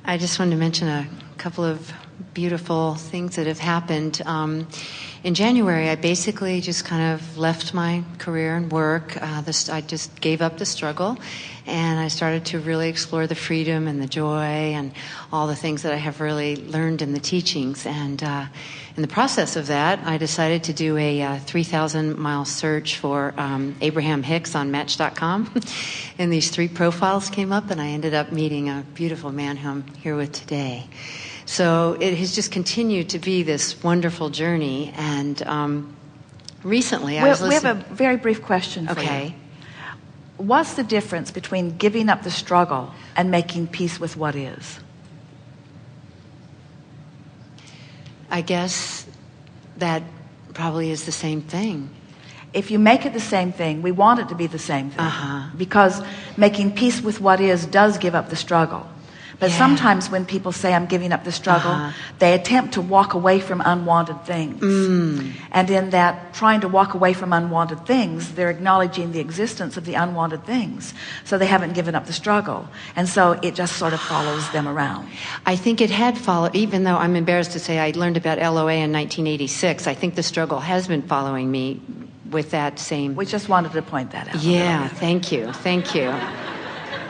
I just wanted to mention a couple of beautiful things that have happened. In January, I basically just kind of left my career and work. I just gave up the struggle, and I started to really explore the freedom and the joy and all the things that I have really learned in the teachings. And in the process of that, I decided to do a 3,000-mile search for Abraham Hicks on Match.com. And these 3 profiles came up, and I ended up meeting a beautiful man who I'm here with today. So it has just continued to be this wonderful journey. And recently I was listening. We have a very brief question for you. What's the difference between giving up the struggle and making peace with what is? I guess that probably is the same thing. If you make it the same thing, we want it to be the same thing. Because making peace with what is does give up the struggle. But sometimes when people say, I'm giving up the struggle, they attempt to walk away from unwanted things. And in that trying to walk away from unwanted things, they're acknowledging the existence of the unwanted things. So they haven't given up the struggle. And so it just sort of follows them around. I think it had followed, even though I'm embarrassed to say I learned about LOA in 1986, I think the struggle has been following me with that same... We just wanted to point that out. Yeah, thank you.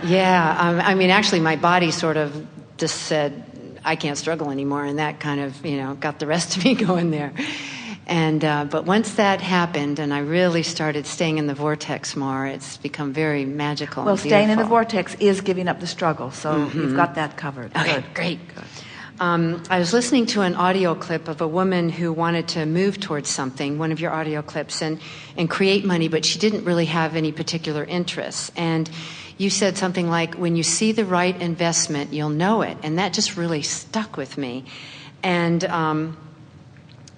Yeah, I mean, actually, my body sort of just said, I can't struggle anymore, and that kind of, got the rest of me going there. And but once that happened, and I really started staying in the vortex more, it's become very magical. Well, and staying in the beautiful. vortex is giving up the struggle, so you've got that covered. Okay, Good. great. I was listening to an audio clip of a woman who wanted to move towards something, one of your audio clips, and create money, but she didn't really have any particular interests. And you said something like, when you see the right investment, you'll know it. And that just really stuck with me. And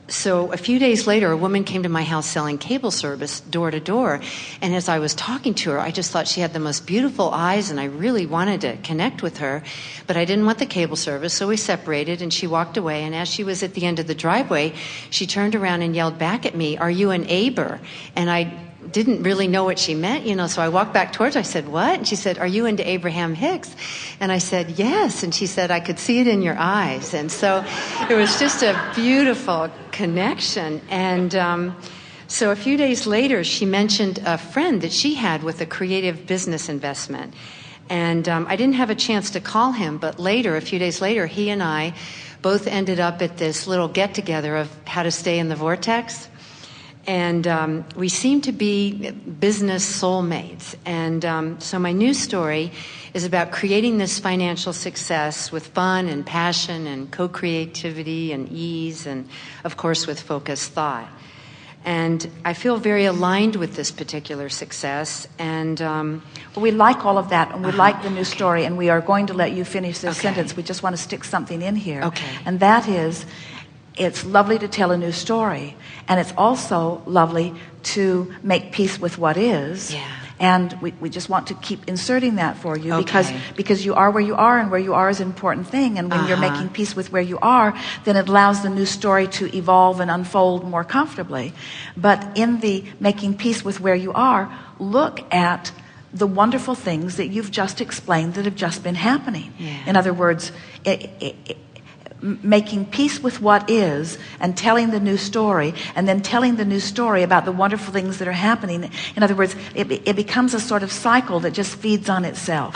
so a few days later, a woman came to my house selling cable service door to door. And as I was talking to her, I just thought she had the most beautiful eyes, and I really wanted to connect with her. But I didn't want the cable service, so we separated, and she walked away. And as she was at the end of the driveway, she turned around and yelled back at me, "Are you an Aber?" And I didn't really know what she meant, so I walked back towards her. I said, "What?" And she said, "Are you into Abraham Hicks?" And I said, "Yes." And she said, "I could see it in your eyes." And so it was just a beautiful connection. And so a few days later, she mentioned a friend that she had with a creative business investment. And I didn't have a chance to call him, but later, a few days later, he and I both ended up at this little get-together of how to stay in the vortex. And we seem to be business soulmates. And so my new story is about creating this financial success with fun and passion and co-creativity and ease and, of course, with focused thought. And I feel very aligned with this particular success. And we like all of that, and we like the new story, and we are going to let you finish this sentence. We just want to stick something in here. And that is, it's lovely to tell a new story, and it's also lovely to make peace with what is. And we just want to keep inserting that for you because you are where you are, and where you are is an important thing. And when you're making peace with where you are, then it allows the new story to evolve and unfold more comfortably. But in the making peace with where you are, look at the wonderful things that you've just explained that have just been happening. In other words, making peace with what is and telling the new story, and then telling the new story about the wonderful things that are happening. In other words, it becomes a sort of cycle that just feeds on itself.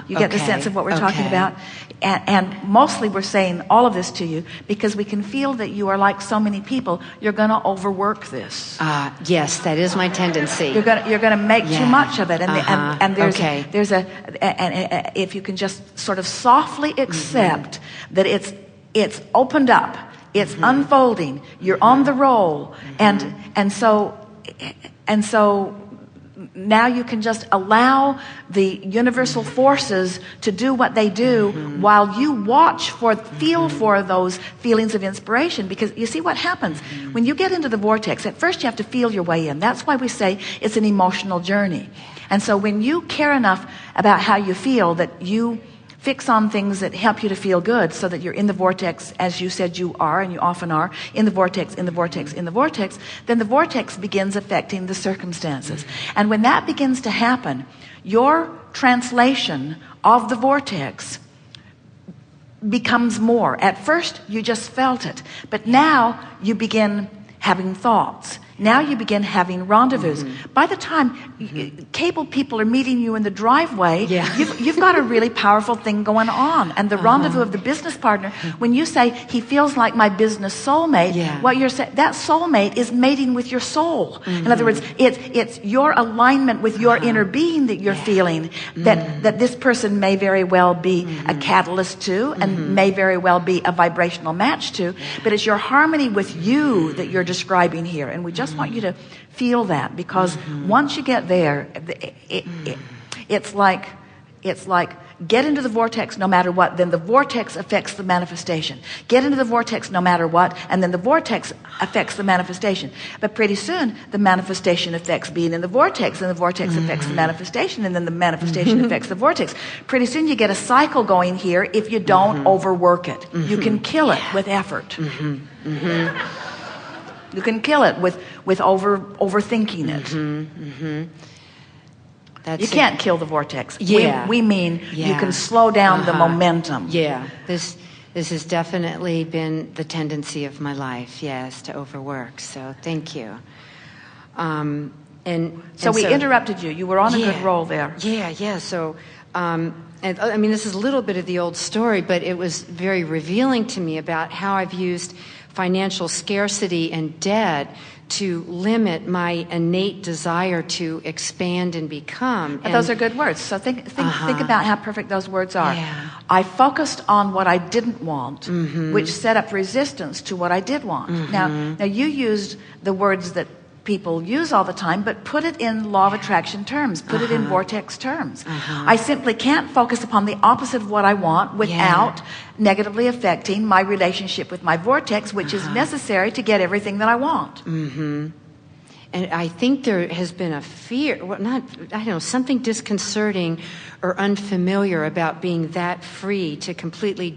You get the sense of what we're talking about? And mostly we're saying all of this to you because we can feel that you are like so many people. You're going to overwork this. Yes, that is my tendency. You're going to make too much of it, and there's if you can just sort of softly accept that it's opened up, it's unfolding, you're on the roll, and so now you can just allow the universal forces to do what they do while you feel for those feelings of inspiration. Because you see what happens when you get into the vortex. At first you have to feel your way in. That's why we say it's an emotional journey. And so when you care enough about how you feel that you fix on things that help you to feel good, so that you're in the vortex, as you said you are, and you often are, in the vortex, in the vortex, in the vortex, then the vortex begins affecting the circumstances. And when that begins to happen, your translation of the vortex becomes more. At first, you just felt it. But now you begin having thoughts. Now you begin having rendezvous. By the time cable people are meeting you in the driveway, you've got a really powerful thing going on. And the rendezvous of the business partner, when you say, he feels like my business soulmate, what you're saying, that soulmate is mating with your soul. In other words, it's your alignment with your inner being that you're feeling, that this person may very well be a catalyst to, and may very well be a vibrational match to, but it's your harmony with you that you're describing here. And we just want you to feel that, because once you get there, it's like get into the vortex no matter what, then the vortex affects the manifestation. Get into the vortex no matter what, and then the vortex affects the manifestation. But pretty soon, the manifestation affects being in the vortex, and the vortex affects the manifestation, and then the manifestation affects the vortex. Pretty soon you get a cycle going here if you don't overwork it. You can kill it with effort. You can kill it with overthinking it. You can't kill the vortex. We mean you can slow down the momentum. This has definitely been the tendency of my life, yes, to overwork. So thank you. So we interrupted you. You were on a good roll there. So, and I mean, this is a little bit of the old story, but it was very revealing to me about how I've used financial scarcity and debt to limit my innate desire to expand and become. And those are good words. So think about how perfect those words are. I focused on what I didn't want, which set up resistance to what I did want. Now you used the words that people use all the time, but put it in law of attraction terms, put it in vortex terms. I simply can't focus upon the opposite of what I want without negatively affecting my relationship with my vortex, which is necessary to get everything that I want. And I think there has been a fear, something disconcerting or unfamiliar about being that free to completely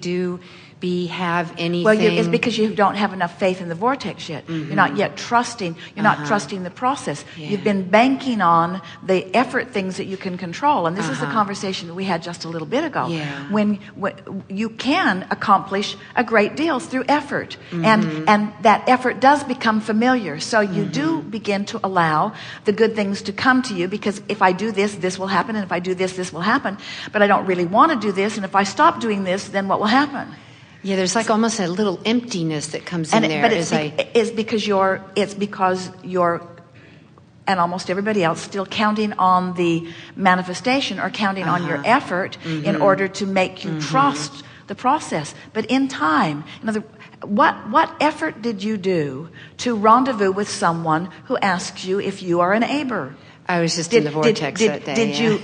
have anything. Well, it's because you don't have enough faith in the vortex yet. You're not yet trusting. You're not trusting the process. You've been banking on the effort things that you can control. And this is the conversation that we had just a little bit ago. When you can accomplish a great deal through effort. And that effort does become familiar. So you do begin to allow the good things to come to you, because if I do this, this will happen. And if I do this, this will happen. But I don't really want to do this. And if I stop doing this, then what will happen? There's like almost a little emptiness that comes in there. But it's because you're, and almost everybody else, still counting on the manifestation or counting on your effort in order to make you trust the process. But in time, what effort did you do to rendezvous with someone who asks you if you are an Aber? I was just in the vortex that day.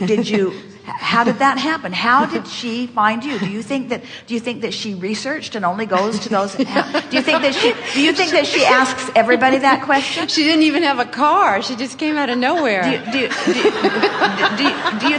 Did you? How did that happen? How did she find you? Do you think that she researched and only goes to those? Do you think that she asks everybody that question? She didn't even have a car. She just came out of nowhere. Do you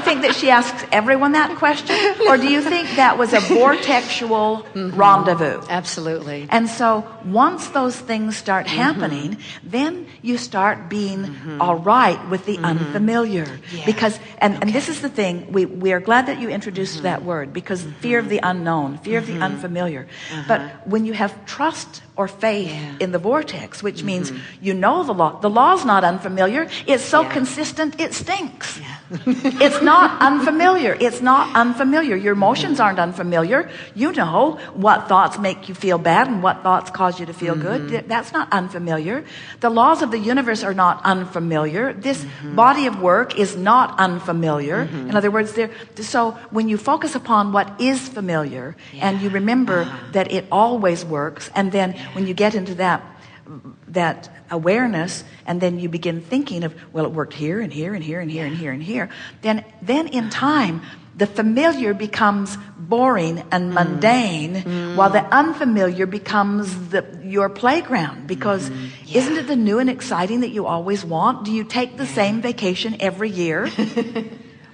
think that she asks everyone that question, or do you think that was a vortexual rendezvous? Absolutely. And so once those things start happening, then you start being all right with the unfamiliar, because and this is the thing. We are glad that you introduced that word, because fear of the unknown, fear of the unfamiliar. But when you have trust or faith in the vortex, which means the law's not unfamiliar. It's so consistent, it stinks. It's not unfamiliar. It's not unfamiliar. Your emotions aren't unfamiliar. You know what thoughts make you feel bad and what thoughts cause you to feel good. That's not unfamiliar. The laws of the universe are not unfamiliar. This body of work is not unfamiliar. In other words, so when you focus upon what is familiar and you remember that it always works, and then when you get into that awareness, and then you begin thinking of, well, it worked here and here and here and here and here and here, then in time the familiar becomes boring and mundane, while the unfamiliar becomes your playground, because isn't it the new and exciting that you always want? Do you take the same vacation every year?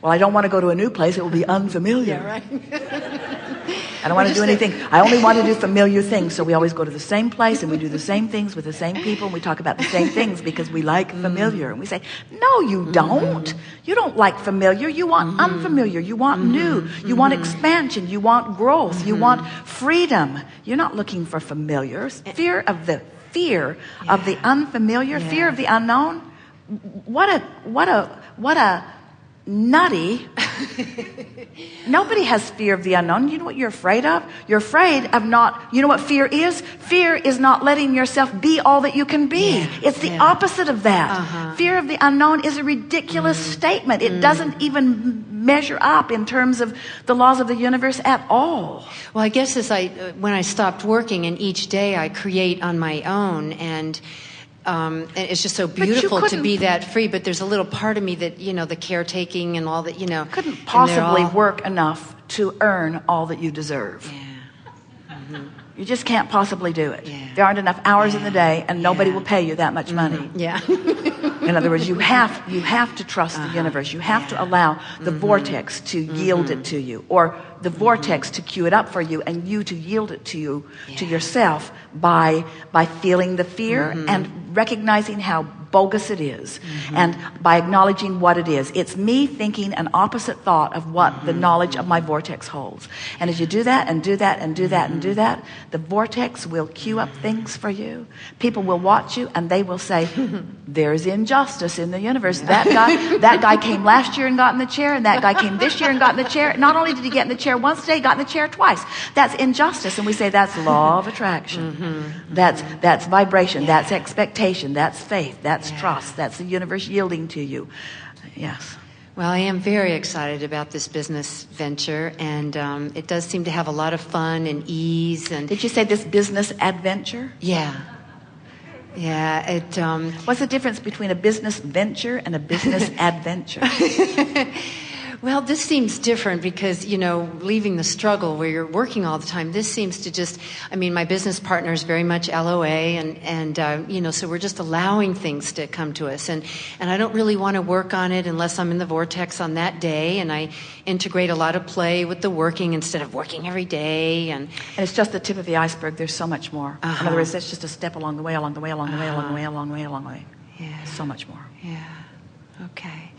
Well, I don't want to go to a new place. It will be unfamiliar. Yeah, right. I don't want to do anything. I only want to do familiar things. So we always go to the same place and we do the same things with the same people and we talk about the same things because we like familiar. And we say, no, you don't. You don't like familiar. You want unfamiliar. You want new. You want expansion. You want growth. You want freedom. You're not looking for familiars. Fear of the unfamiliar, fear of the unknown. What a nutty. Nobody has fear of the unknown. You know what you're afraid of? You're afraid of not, you know what fear is? Fear is not letting yourself be all that you can be. It's the opposite of that. Fear of the unknown is a ridiculous statement. It doesn't even measure up in terms of the laws of the universe at all. Well, I guess when I stopped working and each day I create on my own and it's just so beautiful to be that free, but there's a little part of me that, the caretaking and all that, couldn't possibly work enough to earn all that you deserve. Yeah. You just can't possibly do it. Yeah. There aren't enough hours in the day and nobody will pay you that much money. Yeah. In other words, you have to trust the universe. You have to allow the vortex to yield it to you, or the vortex to cue it up for you, and you to yield it to you, to yourself, by feeling the fear and recognizing how bogus it is, and by acknowledging what it is. It's me thinking an opposite thought of what the knowledge of my vortex holds. And as you do that and do that and do that and do that, the vortex will cue up things for you. People will watch you and they will say, there's injustice in the universe. That guy came last year and got in the chair, and that guy came this year and got in the chair. Not only did he get in the chair once today, he got in the chair twice. That's injustice. And we say that's law of attraction. That's vibration. That's expectation. That's faith. That's trust. That's the universe yielding to you. Yes. Well, I am very excited about this business venture, and it does seem to have a lot of fun and ease. And did you say this business adventure? Yeah. Yeah. What's the difference between a business venture and a business adventure? Well, this seems different because, leaving the struggle where you're working all the time, this seems to my business partner is very much LOA and so we're just allowing things to come to us. And I don't really want to work on it unless I'm in the vortex on that day. And I integrate a lot of play with the working instead of working every day. And it's just the tip of the iceberg. There's so much more. In other words, that's just a step along the way, along the way, along the way, along the way, along the way, along the way. Yeah. So much more. Yeah. Okay.